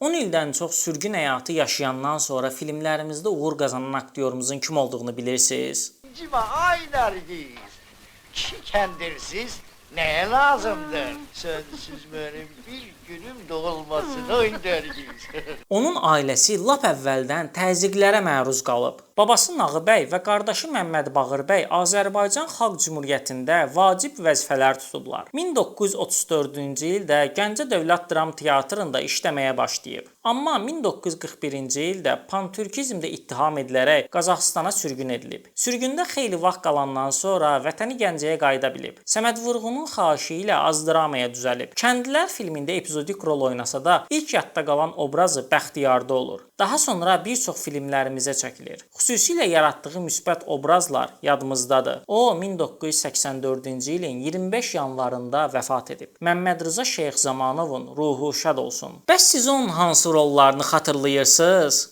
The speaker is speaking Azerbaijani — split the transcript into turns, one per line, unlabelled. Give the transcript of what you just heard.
10 ildən çox sürgün həyatı yaşayandan sonra filmlərimizdə uğur qazanan aktyorumuzun kim olduğunu bilirsiniz?
Cima ay Nergis. Kendirsiz neye lazımdır? Sensiz benim bir günüm doğulmasın ay Nergis.
Onun ailəsi lap əvvəldən təzyiqlərə məruz qalıb. Babası Nağıbəy və qardaşı Məmməd Bağırbəy Azərbaycan Xalq Cümhuriyyətində vacib vəzifələr tutublar. 1934-cü ildə Gəncə Dövlət Dram Teatrında işləməyə başlayıb. Amma 1941-ci ildə pantürkizmdə ittiham edilərək Qazaxstana sürgün edilib. Sürgündə xeyli vaxt qalandan sonra vətəni Gəncəyə qayıda bilib. Səməd Vurğunun xahişi ilə az dramaya düzəlib. Kəndlilər filmində epizodik rol oynasa da ilk yadda qalan obrazı Bəxtiyarda olur. Daha sonra bir çox filmlərimizə çəkilir. Xüsusilə yaratdığı müsbət obrazlar yadımızdadır. O 1984-cü ilin 25 yanvarında vəfat edib. Məmməd Rza Şeyxzamanovun ruhu şad olsun. Bəs siz onun hansı rollarını xatırlayırsınız?